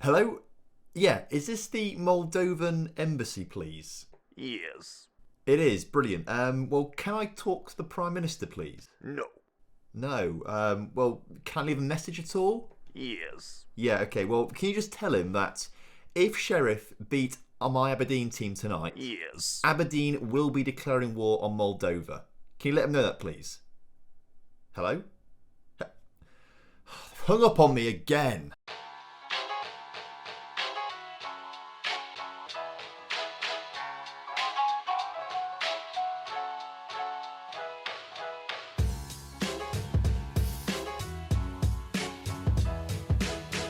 Hello? Yeah, is this the Moldovan embassy, please? Yes. It is, brilliant. Well, can I talk to the Prime Minister, please? No. No. Well, can I leave a message at all? Yes. Yeah, okay. Well, can you just tell him that if Sheriff beat my Aberdeen team tonight, Yes. Aberdeen will be declaring war on Moldova. Can you let him know that, please? Hello? Hung up on me again.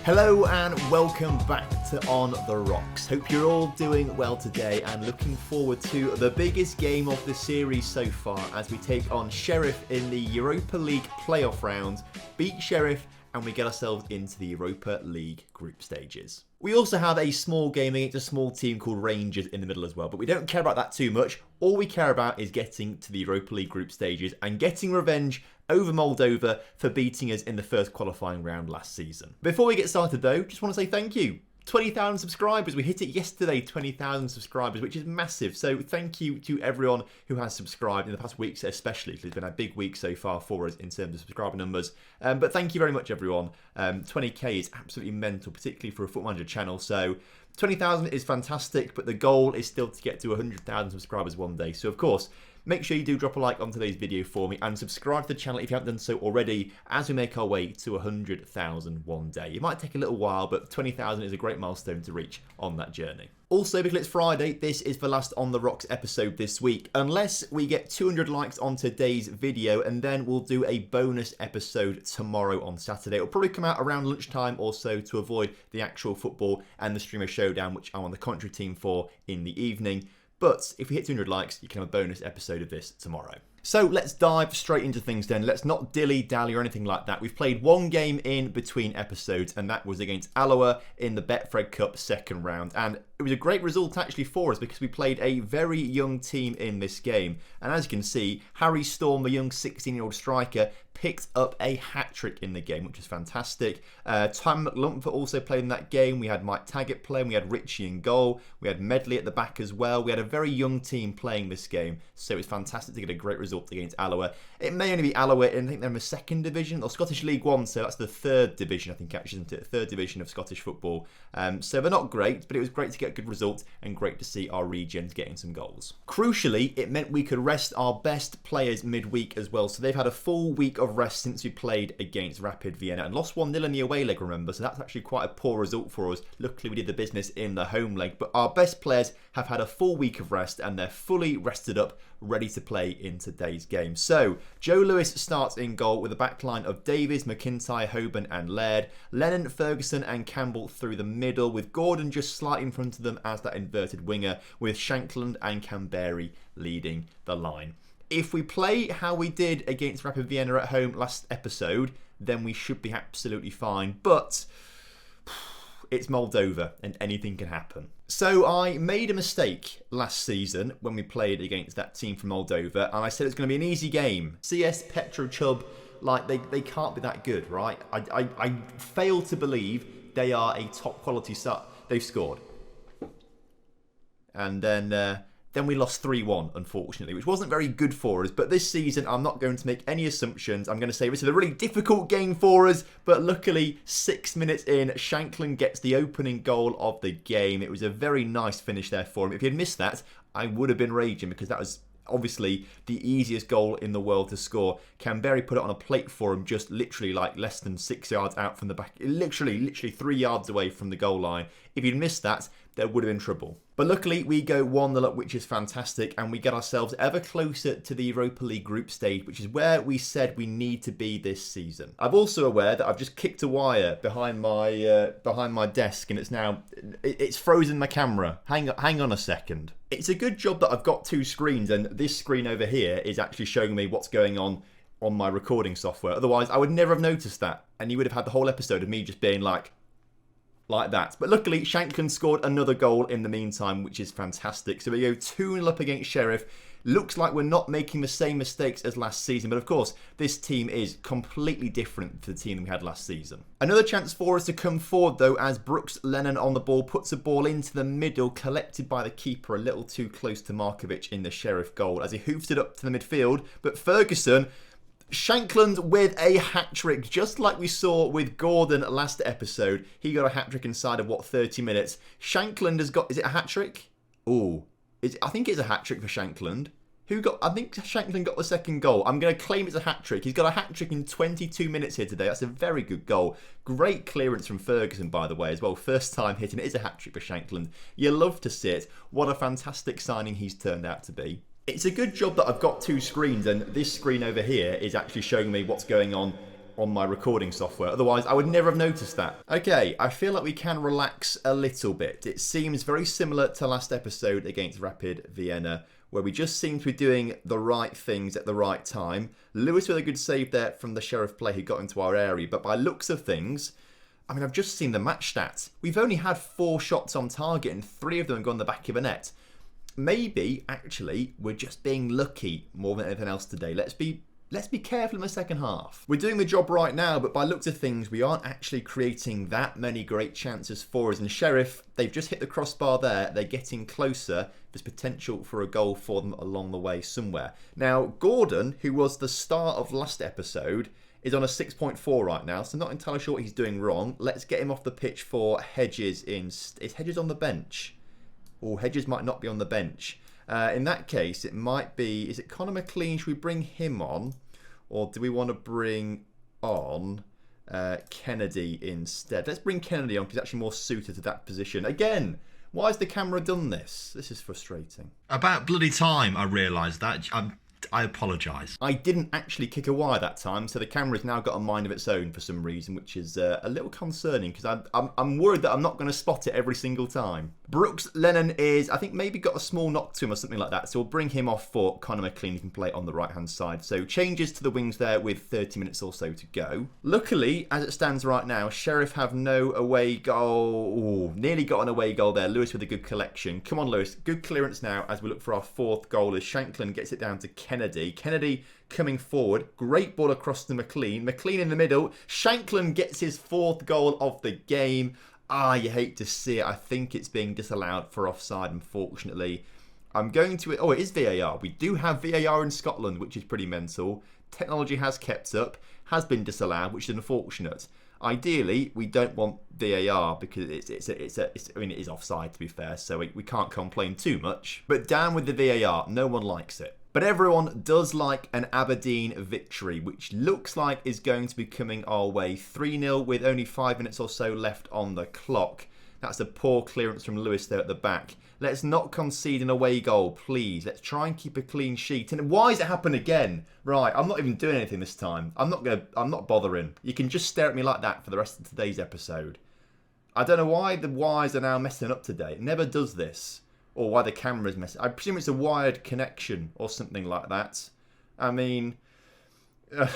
Hello and welcome back to On The Rocks. Hope you're all doing well today and looking forward to the biggest game of the series so far as we take on Sheriff in the Europa League Playoff Round, beat Sheriff, and we get ourselves into the Europa League group stages. We also have a small game against a small team called Rangers in the middle as well, but we don't care about that too much. All we care about is getting to the Europa League group stages and getting revenge over Moldova for beating us in the first qualifying round last season. Before we get started though, just want to say thank you. 20,000 subscribers. We hit it yesterday, 20,000 subscribers, which is massive. So thank you to everyone who has subscribed in the past weeks, especially. It's been a big week so far for us in terms of subscriber numbers. But thank you very much, everyone. 20k is absolutely mental, particularly for a Football Manager channel. So 20,000 is fantastic, but the goal is still to get to 100,000 subscribers one day. So of course, make sure you do drop a like on today's video for me and subscribe to the channel if you haven't done so already as we make our way to 100,000 one day. It might take a little while, but 20,000 is a great milestone to reach on that journey. Also, because it's Friday, this is the last On The Rocks episode this week, unless we get 200 likes on today's video, and then we'll do a bonus episode tomorrow on Saturday. It'll probably come out around lunchtime or so to avoid the actual football and the streamer showdown, which I'm on the commentary team for in the evening. But if we hit 200 likes, you can have a bonus episode of this tomorrow. So let's dive straight into things then. Let's not dilly-dally or anything like that. We've played one game in between episodes, and that was against Alloa in the Betfred Cup second round. And it was a great result actually for us because we played a very young team in this game. And as you can see, Harry Storm, the young 16-year-old striker, picked up a hat-trick in the game, which is fantastic. Tom McLumpher also played in that game. We had Mike Taggart playing. We had Richie in goal. We had Medley at the back as well. We had a very young team playing this game, so it's fantastic to get a great result against Alloa. It may only be Alloa, and I think they're in the second division, or Scottish League One, so that's the third division, I think, actually, isn't it? Third division of Scottish football. So they're not great, but it was great to get a good result and great to see our regions getting some goals. Crucially, it meant we could rest our best players midweek as well, so they've had a full week of rest since we played against Rapid Vienna and lost 1-0 in the away leg, remember, so that's actually quite a poor result for us. Luckily, we did the business in the home leg, but our best players have had a full week of rest and they're fully rested up, ready to play in today's game. So, Joe Lewis starts in goal with a backline of Davies, McIntyre, Hoban and Laird. Lennon, Ferguson and Campbell through the middle, with Gordon just slightly in front of them as that inverted winger, with Shankland and Canberry leading the line. If we play how we did against Rapid Vienna at home last episode, then we should be absolutely fine. But it's Moldova and anything can happen. So I made a mistake last season when we played against that team from Moldova, and I said it's going to be an easy game. CS Petro Chub, like they can't be that good, right? I fail to believe they are a top quality side. They've scored. And then we lost 3-1, unfortunately, which wasn't very good for us. But this season, I'm not going to make any assumptions. I'm going to say this is a really difficult game for us. But luckily, 6 minutes in, Shankland gets the opening goal of the game. It was a very nice finish there for him. If he had missed that, I would have been raging because that was obviously the easiest goal in the world to score. Canberry put it on a plate for him, just literally like less than 6 yards out from the back. Literally 3 yards away from the goal line. If he'd missed that, there would have been trouble. But luckily, we go 1-0 up, which is fantastic, and we get ourselves ever closer to the Europa League group stage, which is where we said we need to be this season. I'm also aware that I've just kicked a wire behind my desk, and it's frozen my camera. Hang on a second. It's a good job that I've got two screens, and this screen over here is actually showing me what's going on my recording software. Otherwise, I would never have noticed that, and you would have had the whole episode of me just being like, like that. But luckily, Shankland scored another goal in the meantime, which is fantastic. So we go 2-0 up against Sheriff. Looks like we're not making the same mistakes as last season, but of course, this team is completely different to the team we had last season. Another chance for us to come forward, though, as Brooks Lennon on the ball puts a ball into the middle, collected by the keeper a little too close to Markovic in the Sheriff goal as he hoofs it up to the midfield. But Ferguson, Shankland with a hat-trick, just like we saw with Gordon last episode. He got a hat-trick inside of, 30 minutes. Shankland has got, is it a hat-trick? Ooh. I think it's a hat-trick for Shankland. I think Shankland got the second goal. I'm going to claim it's a hat-trick. He's got a hat-trick in 22 minutes here today. That's a very good goal. Great clearance from Ferguson, by the way, as well. First time hitting it is a hat-trick for Shankland. You love to see it. What a fantastic signing he's turned out to be. It's a good job that I've got two screens, and this screen over here is actually showing me what's going on my recording software. Otherwise, I would never have noticed that. Okay, I feel like we can relax a little bit. It seems very similar to last episode against Rapid Vienna, where we just seem to be doing the right things at the right time. Lewis with a good save there from the Sheriff player who got into our area, but by looks of things, I mean, I've just seen the match stats. We've only had 4 shots on target and 3 of them have gone in the back of the net. Maybe, actually, we're just being lucky more than anything else today. Let's be careful in the second half. We're doing the job right now, but by looks of things, we aren't actually creating that many great chances for us. And Sheriff, they've just hit the crossbar there. They're getting closer. There's potential for a goal for them along the way somewhere. Now, Gordon, who was the star of last episode, is on a 6.4 right now, so not entirely sure what he's doing wrong. Let's get him off the pitch for Hedges. Is Hedges on the bench? Or Hedges might not be on the bench. In that case, it might be... Is it Conor McLean? Should we bring him on? Or do we want to bring on Kennedy instead? Let's bring Kennedy on because he's actually more suited to that position. Again, why has the camera done this? This is frustrating. About bloody time I realised that. I apologise. I didn't actually kick a wire that time, so the camera's now got a mind of its own for some reason, which is a little concerning because I'm worried that I'm not going to spot it every single time. Brooks Lennon is, I think, maybe got a small knock to him or something like that, so we'll bring him off for Conor McLean, who can play on the right-hand side. So changes to the wings there with 30 minutes or so to go. Luckily, as it stands right now, Sheriff have no away goal. Ooh, nearly got an away goal there. Lewis with a good collection. Come on, Lewis. Good clearance now as we look for our 4th goal as Shankland gets it down to Kennedy. Kennedy coming forward. Great ball across to McLean. McLean in the middle. Shankland gets his 4th goal of the game. You hate to see it. I think it's being disallowed for offside, unfortunately. I'm going to... Oh, it is VAR. We do have VAR in Scotland, which is pretty mental. Technology has kept up. Has been disallowed, which is unfortunate. Ideally, we don't want VAR because it is offside, to be fair, so we can't complain too much. But down with the VAR. No one likes it. But everyone does like an Aberdeen victory, which looks like is going to be coming our way. 3-0 with only 5 minutes or so left on the clock. That's a poor clearance from Lewis there at the back. Let's not concede an away goal, please. Let's try and keep a clean sheet. And why has it happened again? Right, I'm not even doing anything this time. I'm not bothering. You can just stare at me like that for the rest of today's episode. I don't know why the wires are now messing up today. It never does this. Or why the camera's messing. I presume it's a wired connection or something like that. I mean, I'm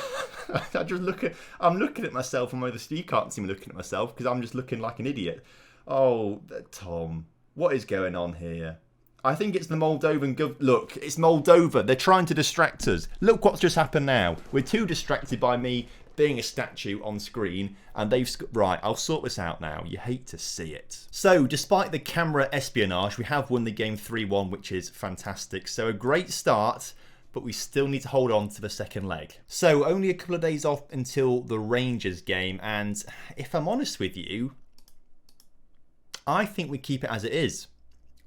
looking at myself and you can't see me looking at myself because I'm just looking like an idiot. Oh, Tom, what is going on here? I think it's the Moldovan Look, it's Moldova. They're trying to distract us. Look what's just happened now. We're too distracted by me being a statue on screen, and they've... Right, I'll sort this out now. You hate to see it. So, despite the camera espionage, we have won the game 3-1, which is fantastic. So, a great start, but we still need to hold on to the second leg. So, only a couple of days off until the Rangers game, and if I'm honest with you, I think we keep it as it is.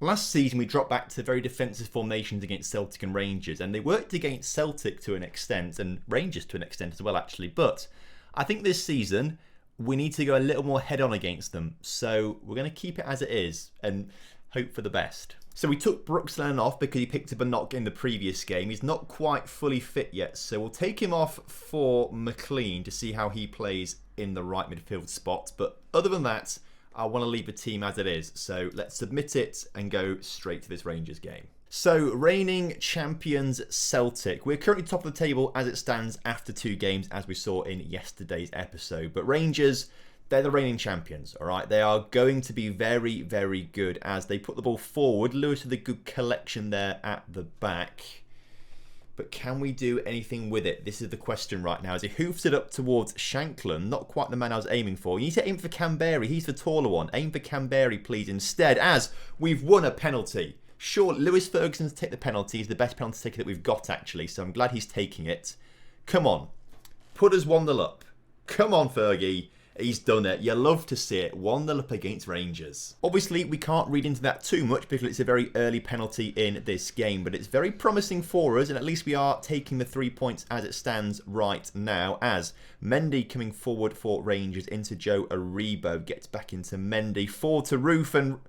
Last season, we dropped back to very defensive formations against Celtic and Rangers, and they worked against Celtic to an extent, and Rangers to an extent as well, actually. But I think this season, we need to go a little more head-on against them. So we're going to keep it as it is and hope for the best. So we took Brooks Lennon off because he picked up a knock in the previous game. He's not quite fully fit yet, so we'll take him off for McLean to see how he plays in the right midfield spot. But other than that, I want to leave the team as it is. So let's submit it and go straight to this Rangers game. So, reigning champions Celtic. We're currently top of the table as it stands after 2 games, as we saw in yesterday's episode. But Rangers, they're the reigning champions, all right? They are going to be very, very good as they put the ball forward. Lewis with a good collection there at the back. But can we do anything with it? This is the question right now. As he hoofs it up towards Shankland, not quite the man I was aiming for. You need to aim for Canberry. He's the taller one. Aim for Canberry, please, instead, as we've won a penalty. Sure, Lewis Ferguson's take the penalty. He's the best penalty taker that we've got, actually, so I'm glad he's taking it. Come on. Put us 1-0 up. Come on, Fergie. He's done it. You love to see it. 1-0 up against Rangers. Obviously, we can't read into that too much because it's a very early penalty in this game, but it's very promising for us, and at least we are taking the 3 points as it stands right now, as Mendy coming forward for Rangers into Joe Aribo. Gets back into Mendy. Forward to Roof, and,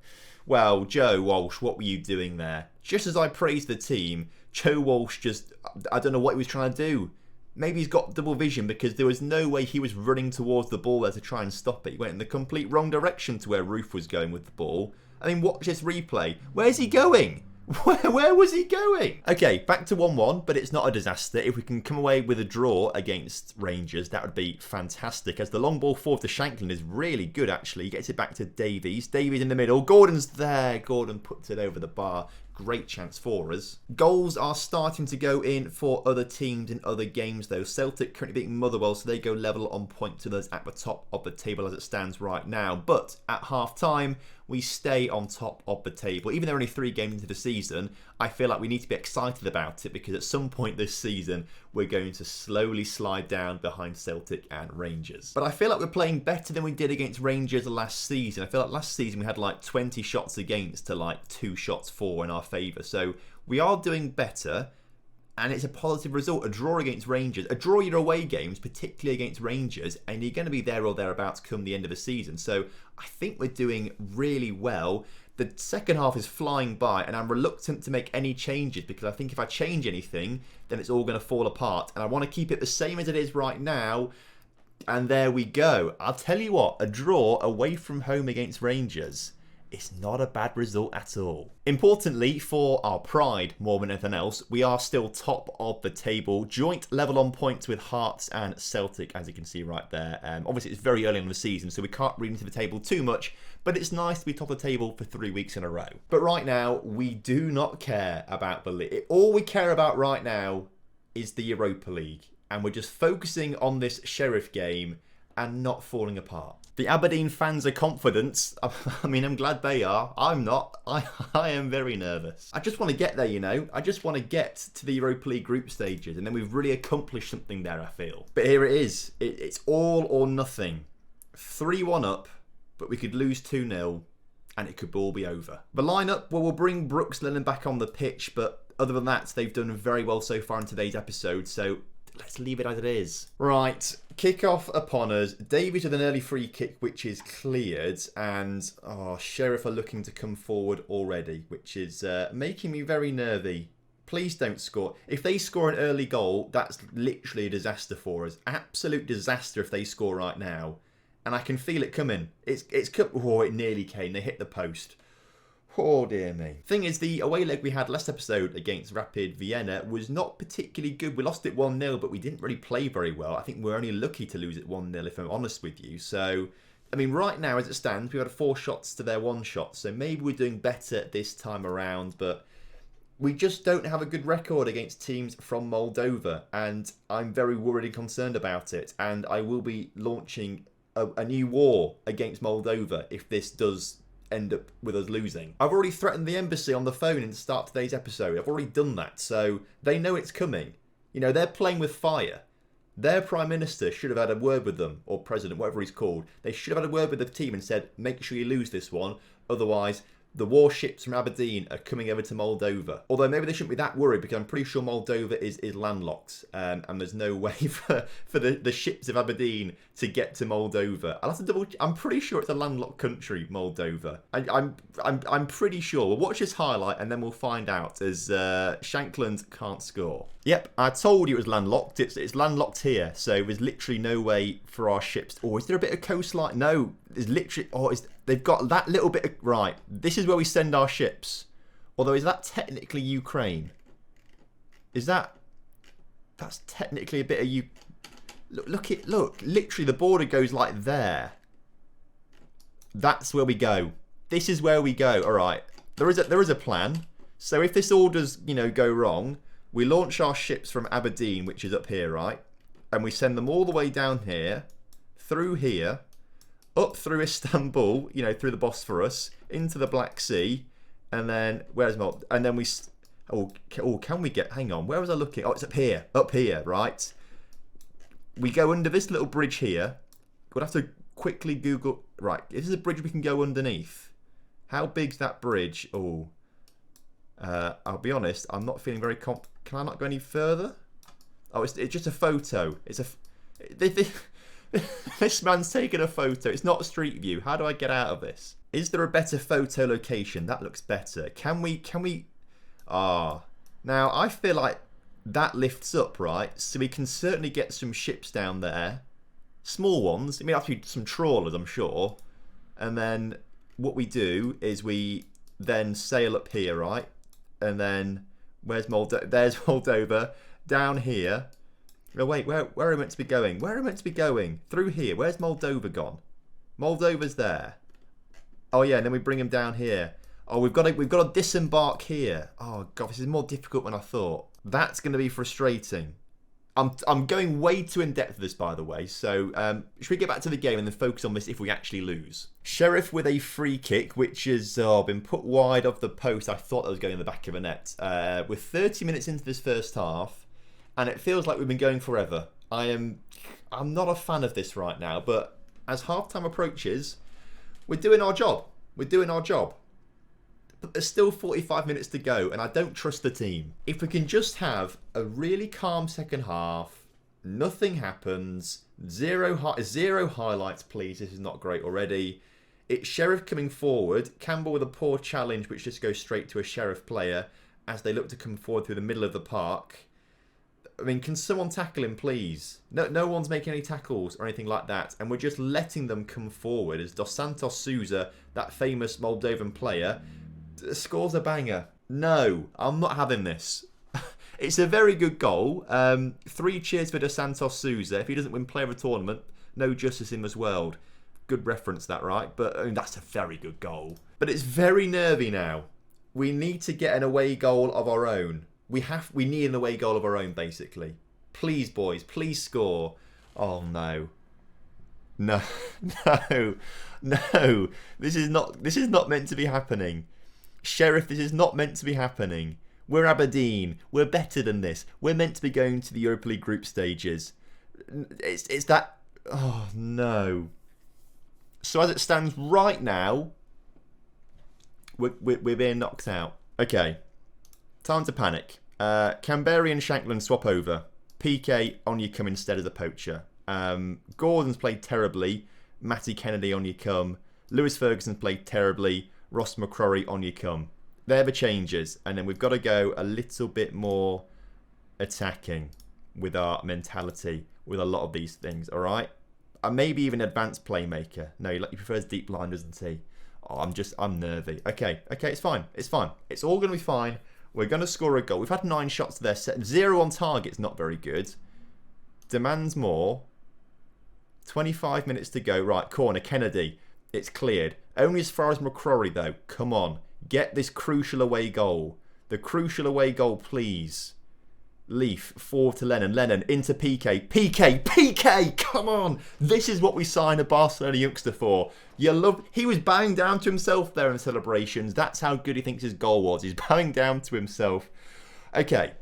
well, Joe Walsh, what were you doing there? Just as I praised the team, Joe Walsh just, I don't know what he was trying to do. Maybe he's got double vision because there was no way he was running towards the ball there to try and stop it. He went in the complete wrong direction to where Roof was going with the ball. I mean, watch this replay. Where's he going? Where was he going? Okay, back to 1-1, but it's not a disaster. If we can come away with a draw against Rangers, that would be fantastic, as the long ball forward to Shankland is really good, actually. He gets it back to Davies. Davies in the middle. Gordon's there. Gordon puts it over the bar. Great chance for us. Goals are starting to go in for other teams in other games, though. Celtic currently beating Motherwell, so they go level on point to us at the top of the table as it stands right now. But at half-time, we stay on top of the table. Even though we're only 3 games into the season, I feel like we need to be excited about it because at some point this season, we're going to slowly slide down behind Celtic and Rangers. But I feel like we're playing better than we did against Rangers last season. I feel like last season we had like 20 shots against to like 2 shots for in our favour. So we are doing better, and it's a positive result. A draw against Rangers, a draw your away games, particularly against Rangers, and you're going to be there or thereabouts come the end of the season. So I think we're doing really well. The second half is flying by, and I'm reluctant to make any changes because I think if I change anything, then it's all going to fall apart. And I want to keep it the same as it is right now. And there we go. I'll tell you what, a draw away from home against Rangers, it's not a bad result at all. Importantly, for our pride more than anything else, we are still top of the table. Joint level on points with Hearts and Celtic, as you can see right there. Obviously, it's very early in the season, so we can't read into the table too much, but it's nice to be top of the table for 3 weeks in a row. But right now, we do not care about the league. All we care about right now is the Europa League, and we're just focusing on this Sheriff game and not falling apart. The Aberdeen fans are confident. I mean, I'm glad they are. I'm not. I am very nervous. I just want to get there, you know. I just want to get to the Europa League group stages, and then we've really accomplished something there, I feel. But here it is. It's all or nothing. 3-1 up, but we could lose 2-0, and it could all be over. The lineup, well, we'll bring Brooks Lennon back on the pitch, but other than that, they've done very well so far in today's episode, so let's leave it as it is. Right, kick-off upon us. Davies with an early free kick, which is cleared. And, Sheriff are looking to come forward already, which is making me very nervy. Please don't score. If they score an early goal, that's literally a disaster for us. Absolute disaster if they score right now. And I can feel it coming. Oh, it nearly came. They hit the post. Oh dear me. Thing is, the away leg we had last episode against Rapid Vienna was not particularly good. We lost it 1-0, but we didn't really play very well. I think we're only lucky to lose it 1-0 if I'm honest with you. So, I mean, right now as it stands, we've had 4 shots to their 1 shot. So maybe we're doing better this time around, but we just don't have a good record against teams from Moldova. And I'm very worried and concerned about it. And I will be launching a new war against Moldova if this does end up with us losing. I've already threatened the embassy on the phone in the start of today's episode. I've already done that, so they know it's coming. You know, they're playing with fire. Their Prime Minister should have had a word with them, or President, whatever he's called. They should have had a word with the team and said, make sure you lose this one, otherwise the warships from Aberdeen are coming over to Moldova. Although maybe they shouldn't be that worried because I'm pretty sure Moldova is landlocked and there's no way for the ships of Aberdeen to get to Moldova. I'll have to double. I'm pretty sure it's a landlocked country, Moldova. I'm pretty sure. We'll watch this highlight and then we'll find out as Shankland can't score. Yep, I told you it was landlocked. It's landlocked here, so there's literally no way for our ships. Oh, is there a bit of coastline? No, there's literally. They've got that little bit of. Right, this is where we send our ships. Although, is that technically Ukraine? Is that? That's technically a bit of Look, literally the border goes like there. That's where we go. This is where we go. All right. There is a plan. So if this all does, go wrong, we launch our ships from Aberdeen, which is up here, right? And we send them all the way down here, through here, up through Istanbul, through the Bosphorus, into the Black Sea, and then and then we. Can we get? Hang on. Where was I looking? Oh, it's up here. Up here, right? We go under this little bridge here. We'll have to quickly Google. Right, this is a bridge we can go underneath. How big's that bridge? Oh, I'll be honest. I'm not feeling very Can I not go any further? Oh, it's just a photo. This man's taking a photo. It's not Street View. How do I get out of this? Is there a better photo location? That looks better. Can we? Now I feel like that lifts up, right? So we can certainly get some ships down there. Small ones. I mean, actually some trawlers, I'm sure. And then what we do is we then sail up here, right? And then where's Moldova? There's Moldova. Down here. Oh wait, where are we meant to be going? Where are we meant to be going? Through here. Where's Moldova gone? Moldova's there. Oh yeah, and then we bring him down here. Oh, we've got to disembark here. Oh god, this is more difficult than I thought. That's going to be frustrating. I'm going way too in depth with this, by the way. So should we get back to the game and then focus on this if we actually lose? Sheriff with a free kick, which has been put wide of the post. I thought that was going in the back of a net. We're 30 minutes into this first half, and it feels like we've been going forever. I'm not a fan of this right now, but as halftime approaches, we're doing our job. We're doing our job. But there's still 45 minutes to go, and I don't trust the team. If we can just have a really calm second half, nothing happens, zero highlights, please. This is not great already. It's Sheriff coming forward, Campbell with a poor challenge, which just goes straight to a Sheriff player as they look to come forward through the middle of the park. I mean, can someone tackle him, please? No one's making any tackles or anything like that, and we're just letting them come forward as Dos Santos Sousa, that famous Moldovan player, scores a banger. No, I'm not having this. It's a very good goal. 3 cheers for Dos Santos Sousa. If he doesn't win player of the tournament, no justice in this world. Good reference, that, right? But I mean, that's a very good goal. But it's very nervy now. We need to get an away goal of our own. We need an away goal of our own, basically. Please, boys, please score. Oh no. No. This is not meant to be happening. Sheriff, this is not meant to be happening. We're Aberdeen. We're better than this. We're meant to be going to the Europa League group stages. It's that. Oh no. So as it stands right now, we're being knocked out. Okay. Time to panic. Canberry and Shankland swap over. PK on you come instead of the poacher. Gordon's played terribly. Matty Kennedy on you come. Lewis Ferguson's played terribly. Ross McCrory on you come. They're the changes. And then we've got to go a little bit more attacking with our mentality with a lot of these things, all right? And maybe even advanced playmaker. No, he prefers deep line, doesn't he? Oh, I'm nervy. Okay, it's fine. It's fine. It's all going to be fine. We're going to score a goal. We've had 9 shots to their set. 0 on target's not very good. Demands more. 25 minutes to go. Right, corner, Kennedy. It's cleared. Only as far as McCrory, though. Come on. Get this crucial away goal. The crucial away goal, please. Leaf, forward to Lennon. Lennon, into PK. PK! Come on! This is what we signed a Barcelona youngster for. He was bowing down to himself there in celebrations. That's how good he thinks his goal was. He's bowing down to himself. Okay.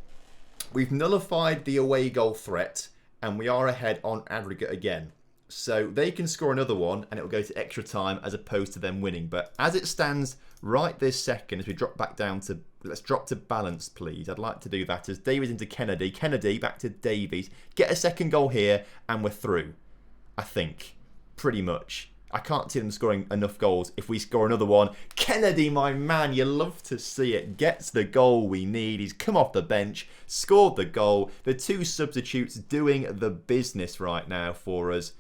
We've nullified the away goal threat, and we are ahead on aggregate again. So they can score another one, and it will go to extra time as opposed to them winning. But as it stands right this second, as we drop back down to... Let's drop to balance, please. I'd like to do that as Davies into Kennedy. Kennedy back to Davies. Get a second goal here, and we're through. I think. Pretty much. I can't see them scoring enough goals if we score another one. Kennedy, my man, you love to see it. Gets the goal we need. He's come off the bench, scored the goal. The 2 substitutes doing the business right now for us.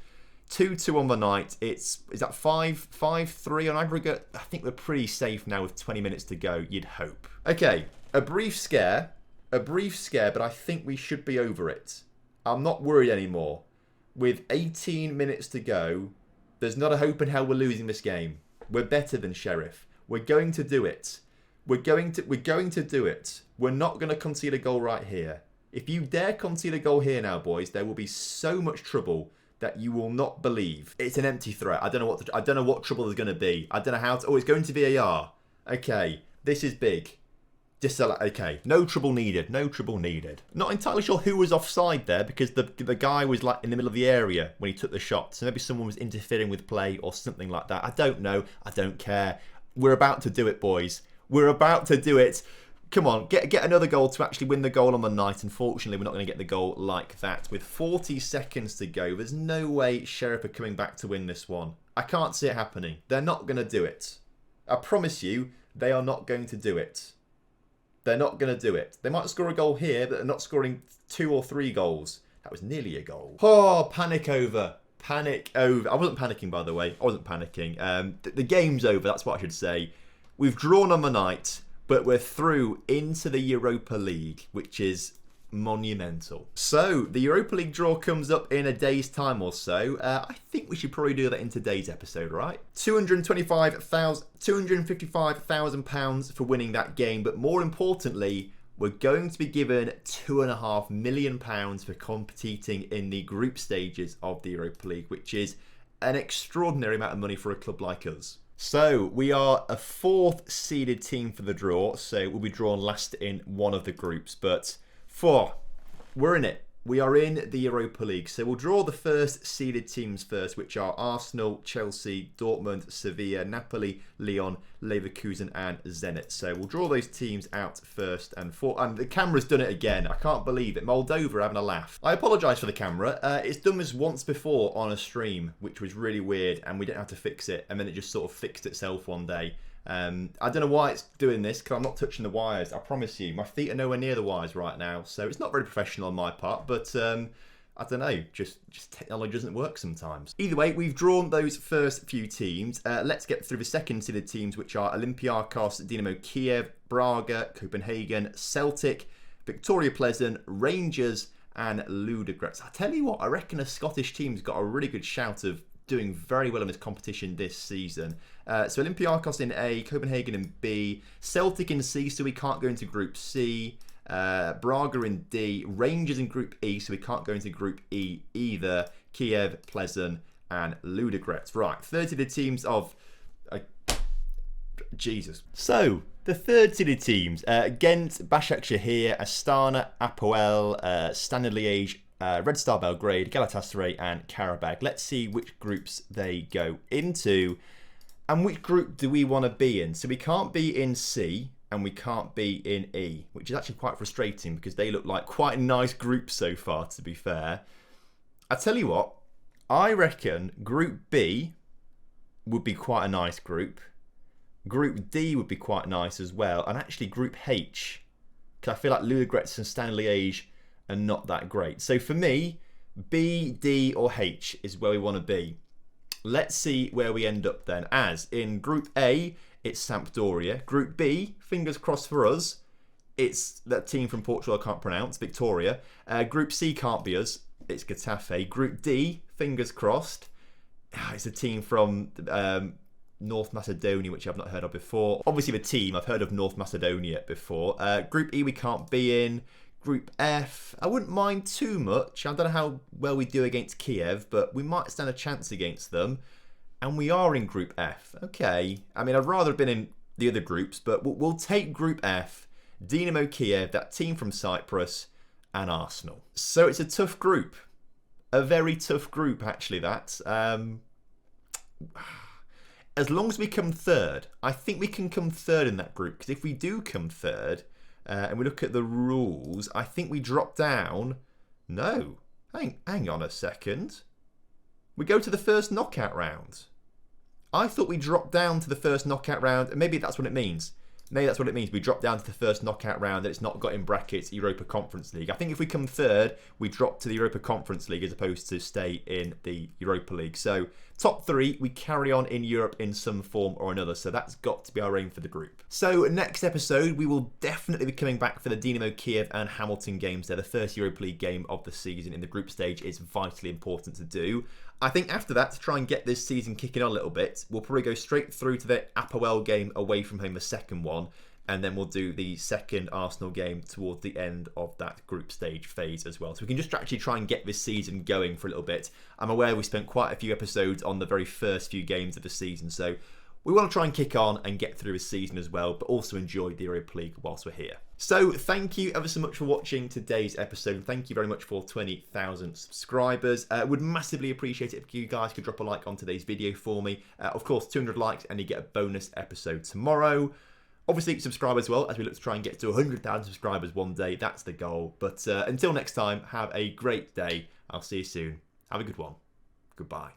2-2 on the night. Is that 5-3 on aggregate? I think we're pretty safe now with 20 minutes to go, you'd hope. Okay, a brief scare, but I think we should be over it. I'm not worried anymore. With 18 minutes to go, there's not a hope in hell we're losing this game. We're better than Sheriff. We're going to do it. We're going to do it. We're not going to concede a goal right here. If you dare concede a goal here now, boys, there will be so much trouble that you will not believe. It's an empty threat. I don't know what trouble there's going to be. I don't know how to... Oh, it's going to VAR. Okay, this is big. Okay, no trouble needed. No trouble needed. Not entirely sure who was offside there because the guy was like in the middle of the area when he took the shot. So maybe someone was interfering with play or something like that. I don't know. I don't care. We're about to do it, boys. We're about to do it. Come on, get another goal to actually win the goal on the night. Unfortunately, we're not going to get the goal like that. With 40 seconds to go, there's no way Sheriff are coming back to win this one. I can't see it happening. They're not going to do it. I promise you, they are not going to do it. They're not going to do it. They might score a goal here, but they're not scoring 2 or 3 goals. That was nearly a goal. Oh, panic over. Panic over. I wasn't panicking, by the way. I wasn't panicking. The game's over, that's what I should say. We've drawn on the night, but we're through into the Europa League, which is monumental. So, the Europa League draw comes up in a day's time or so. I think we should probably do that in today's episode, right? £255,000 for winning that game, but more importantly, we're going to be given £2.5 million for competing in the group stages of the Europa League, which is an extraordinary amount of money for a club like us. So, we are a 4th seeded team for the draw, so we'll be drawn last in one of the groups, but we're in it. We are in the Europa League. So we'll draw the first seeded teams first, which are Arsenal, Chelsea, Dortmund, Sevilla, Napoli, Lyon, Leverkusen and Zenit. So we'll draw those teams out first and the camera's done it again. I can't believe it. Moldova having a laugh. I apologise for the camera. It's done this once before on a stream, which was really weird and we didn't have to fix it. And then it just sort of fixed itself one day. I don't know why it's doing this because I'm not touching the wires. I promise you, my feet are nowhere near the wires right now, so it's not very professional on my part. But I don't know, just technology doesn't work sometimes. Either way, we've drawn those first few teams. Let's get through the second seeded teams, which are Olympiacos, Dynamo Kiev, Braga, Copenhagen, Celtic, Victoria Pleasant, Rangers, and Ludogorets. I tell you what, I reckon a Scottish team's got a really good shout of doing very well in this competition this season. So Olympiacos in A, Copenhagen in B, Celtic in C, so we can't go into Group C, Braga in D, Rangers in Group E, so we can't go into Group E either, Kiev, Pleasant and Ludogorets. Right, third seeded teams of... Jesus. So, the third seeded teams, Ghent, Başakşehir, Astana, Apoel, Standard Liège, Red Star Belgrade, Galatasaray and Karabag. Let's see which groups they go into. And which group do we want to be in? So we can't be in C and we can't be in E, which is actually quite frustrating because they look like quite a nice group so far, to be fair. I tell you what, I reckon Group B would be quite a nice group. Group D would be quite nice as well. And actually Group H, because I feel like Ludogorets and Standard Liège are not that great. So for me, B, D or H is where we want to be. Let's see where we end up then. As in Group A, it's Sampdoria. Group B, fingers crossed for us, it's that team from Portugal I can't pronounce, Victoria. Group C can't be us, it's Getafe. Group D, fingers crossed, it's a team from North Macedonia, which I've not heard of before. Obviously the team, I've heard of North Macedonia before. Group E we can't be in. Group F, I wouldn't mind too much. I don't know how well we do against Kiev, but we might stand a chance against them. And we are in Group F. Okay. I mean, I'd rather have been in the other groups, but we'll take Group F, Dynamo Kiev, that team from Cyprus, and Arsenal. So it's a tough group. A very tough group, actually, that. As long as we come third, I think we can come third in that group. Because if we do come third... and we look at the rules, I think we drop down. No. Hang on a second. We go to the first knockout round. I thought we dropped down to the first knockout round, and maybe that's what it means. Maybe that's what it means. We drop down to the first knockout round, and it's not got in brackets Europa Conference League. I think if we come third, we drop to the Europa Conference League as opposed to stay in the Europa League. So, top 3, we carry on in Europe in some form or another. So that's got to be our aim for the group. So, next episode, we will definitely be coming back for the Dynamo Kiev and Hamilton games. They're the first Europa League game of the season in the group stage. It's vitally important to do. I think after that, to try and get this season kicking on a little bit, we'll probably go straight through to the Apoel game away from home, the second one, and then we'll do the second Arsenal game towards the end of that group stage phase as well. So we can just actually try and get this season going for a little bit. I'm aware we spent quite a few episodes on the very first few games of the season, so we want to try and kick on and get through a season as well, but also enjoy the Europa League whilst we're here. So thank you ever so much for watching today's episode. Thank you very much for 20,000 subscribers. Would massively appreciate it if you guys could drop a like on today's video for me. Of course, 200 likes and you get a bonus episode tomorrow. Obviously, subscribe as well as we look to try and get to 100,000 subscribers one day. That's the goal. But until next time, have a great day. I'll see you soon. Have a good one. Goodbye.